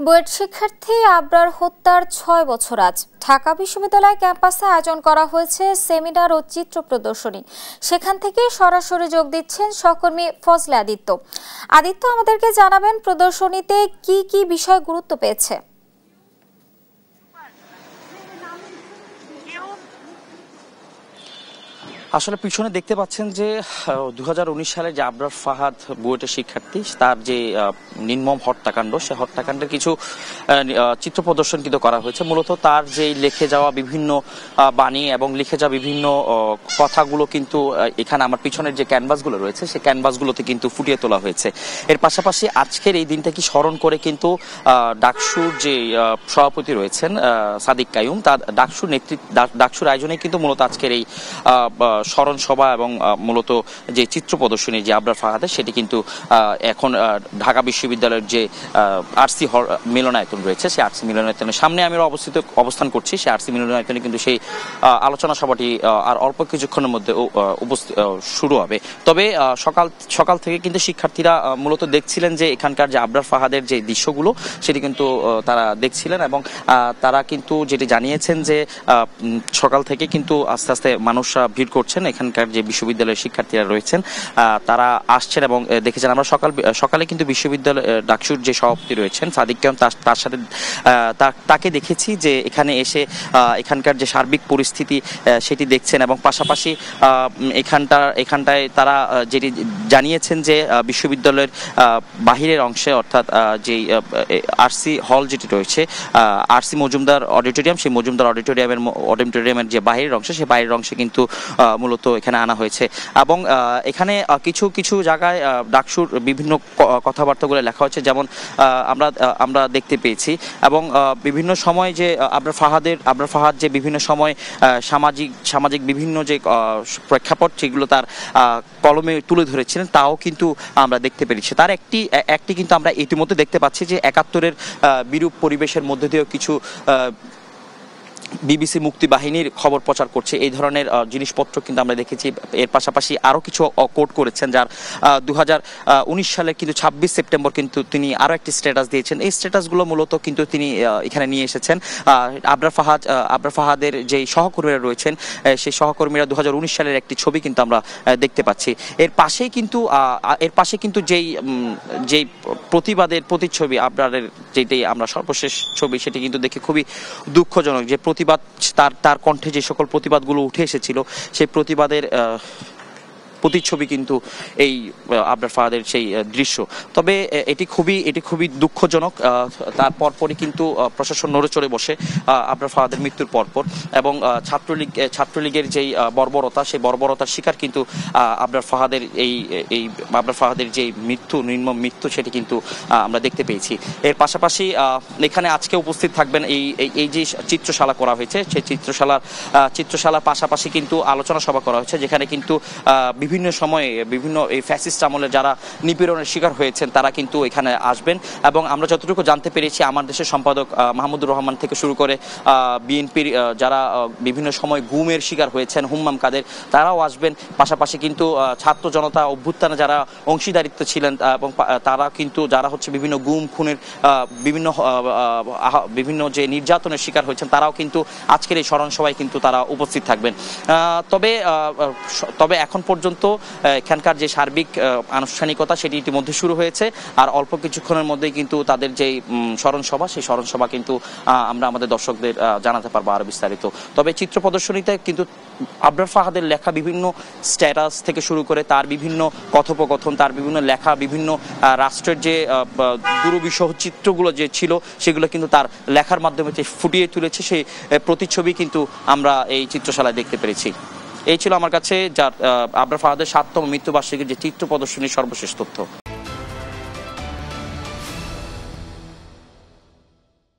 বুয়েট শিক্ষার্থী আবরার হত্যার ৬ বছর আজ ঢাকা বিশ্ববিদ্যালয় ক্যাম্পাসে আয়োজন করা হয়েছে সেমিনার ও চিত্র প্রদর্শনী। সেখান থেকে সরাসরি যোগ দিচ্ছেন সহকর্মী ফজলে আদিত্য। আমাদেরকে জানাবেন প্রদর্শনীতে কি কি বিষয় গুরুত্ব পেয়েছে। আসলে পিছনে দেখতে পাচ্ছেন যে 2019 সালে যে আবরার ফাহাদ বুয়েটের শিক্ষার্থী, তার যে নির্মম হত্যাকাণ্ড, সে হত্যাকাণ্ডের কিছু চিত্র প্রদর্শন কিন্তু করা হয়েছে। মূলত তার যে লিখে যাওয়া বিভিন্ন বাণী এবং লিখে যাওয়া বিভিন্ন কথাগুলো কিন্তু এখানে আমার পিছনের যে ক্যানভাসগুলো রয়েছে সেই ক্যানভাসগুলোতে কিন্তু ফুটিয়ে তোলা হয়েছে। এর পাশাপাশি আজকের এই দিনটাকে স্মরণ করে কিন্তু ডাকসুর যে সভাপতি রয়েছেন সাদিক কাইয়ুম, তার ডাকসুর আয়োজনে কিন্তু মূলত আজকের এই স্মরণ সভা এবং মূলত যে চিত্র প্রদর্শনী যে আবরার ফাহাদের, সেটি কিন্তু এখন ঢাকা বিশ্ববিদ্যালয়ের যে আরসি মিলনায়তন রয়েছে, সেই আরসি মিলনায়তনের সামনে আমি অবস্থান করছি। সেই আরসি মিলনায়তনে কিন্তু সেই আলোচনা সভাটি আর অল্প কিছুক্ষণের মধ্যে শুরু হবে। তবে সকাল থেকে কিন্তু শিক্ষার্থীরা মূলত দেখছিলেন যে এখানকার যে আবরার ফাহাদের যে দৃশ্যগুলো সেটি কিন্তু তারা দেখছিলেন এবং তারা কিন্তু যেটি জানিয়েছেন যে সকাল থেকে কিন্তু আস্তে আস্তে মানুষরা ভিড় করছেন। এখানকার যে বিশ্ববিদ্যালয়ের শিক্ষার্থীরা রয়েছেন তারা আসছেন এবং দেখেছেন আমরা সকালে কিন্তু বিশ্ববিদ্যালয় ডাকসুর যে সভাপতি রয়েছেন সাদিক কাইয়ুম, তার সাথে তাকে দেখেছি যে এখানে এসে এখানকার যে সার্বিক পরিস্থিতি সেটি দেখছেন এবং পাশাপাশি এখানটায় তারা যেটি জানিয়েছেন যে বিশ্ববিদ্যালয়ের বাহিরের অংশে অর্থাৎ যেই আরসি হল যেটি রয়েছে, আরসি মজুমদার অডিটোরিয়াম, সেই মজুমদার অডিটোরিয়ামের যে বাহিরের অংশ, সেই বাহিরের অংশে কিন্তু মূলত এখানে আনা হয়েছে এবং এখানে কিছু জায়গায় ডাকসুর বিভিন্ন কথাবার্তাগুলো লেখা হচ্ছে, যেমন আমরা দেখতে পেয়েছি এবং বিভিন্ন সময় যে আবরার ফাহাদ যে বিভিন্ন সময় সামাজিক বিভিন্ন যে প্রেক্ষাপট সেগুলো তার কলমে তুলে ধরেছিলেন, তাও কিন্তু আমরা দেখতে পেরেছি। তার একটি কিন্তু আমরা ইতিমধ্যে দেখতে পাচ্ছি যে ৭১-এর বিরূপ পরিবেশের মধ্যে দিয়েও কিছু বিবিসি মুক্তি বাহিনীর খবর প্রচার করছে, এই ধরনের জিনিসপত্র কিন্তু আমরা দেখেছি। এর পাশাপাশি আরও কিছু কোট করেছেন, যার 2019 সালে কিন্তু 26 সেপ্টেম্বর কিন্তু তিনি আরও একটি স্ট্যাটাস দিয়েছেন। এই স্ট্যাটাসগুলো মূলত কিন্তু তিনি এখানে নিয়ে এসেছেন। আবরার ফাহাদের যেই সহকর্মীরা রয়েছেন, সেই সহকর্মীরা 2019 সালের একটি ছবি কিন্তু আমরা দেখতে পাচ্ছি। এর পাশে কিন্তু যেই প্রতিবাদের প্রতিচ্ছবি আবরারের, যেটি আমরা সর্বশেষ ছবি, সেটি কিন্তু দেখে খুবই দুঃখজনক যে প্রতিবাদ তার কণ্ঠে যে সকল প্রতিবাদগুলো উঠে এসেছিল, সেই প্রতিবাদের প্রতিচ্ছবি কিন্তু এই আবরার ফাহাদের সেই দৃশ্য। তবে এটি খুবই দুঃখজনক। তার পরপরই কিন্তু প্রশাসন নড়ে চড়ে বসে আবরার ফাহাদের মৃত্যুর পরপর এবং ছাত্রলীগের যেই বর্বরতা, সেই বর্বরতার শিকার কিন্তু আবরার ফাহাদের যে নির্মম মৃত্যু, সেটি কিন্তু আমরা দেখতে পেয়েছি। এর পাশাপাশি এখানে আজকে উপস্থিত থাকবেন এই যে চিত্রশালা করা হয়েছে, সেই চিত্রশালার পাশাপাশি কিন্তু আলোচনা সভা করা হয়েছে, যেখানে কিন্তু বিভিন্ন সময়ে বিভিন্ন এই ফ্যাসিস্ট আমলে যারা নিপীড়নের শিকার হয়েছেন তারা কিন্তু এখানে আসবেন এবং আমরা যতটুকু জানতে পেরেছি আমার দেশের সম্পাদক মাহমুদুর রহমান থেকে শুরু করে বিএনপির যারা বিভিন্ন সময় গুমের শিকার হয়েছেন, হুম্মাম কাদের, তারাও আসবেন। পাশাপাশি কিন্তু ছাত্র জনতা অভ্যুত্থানে যারা অংশীদারিত্ব ছিলেন এবং তারা কিন্তু যারা হচ্ছে বিভিন্ন গুম খুনের বিভিন্ন যে নির্যাতনের শিকার হয়েছেন, তারাও কিন্তু আজকের এই স্মরণ সভায় কিন্তু তারা উপস্থিত থাকবেন। তবে এখন পর্যন্ত এখানকার যে সার্বিক আনুষ্ঠানিকতা সেটি ইতিমধ্যে শুরু হয়েছে, আর অল্প কিছুক্ষণের মধ্যেই কিন্তু তাদের যে স্মরণ সভা, সেই স্মরণ সভা কিন্তু আমরা আমাদের দর্শকদের জানাতে পারবো আরো বিস্তারিত। তবে চিত্র প্রদর্শনীতে কিন্তু আবরার ফাহাদের লেখা বিভিন্ন স্ট্যাটাস থেকে শুরু করে তার বিভিন্ন কথোপকথন, তার বিভিন্ন লেখা, বিভিন্ন রাষ্ট্রের যে দুরবিষহ চিত্রগুলো যে ছিল, সেগুলো কিন্তু তার লেখার মাধ্যমে ফুটিয়ে তুলেছে, সেই প্রতিচ্ছবি কিন্তু আমরা এই চিত্রশালায় দেখতে পেরেছি। এই ছিল আমার কাছে আবরার ফাহাদের 7তম মৃত্যুবার্ষিকীর যে চিত্র প্রদর্শনীর সর্বশেষ তথ্য।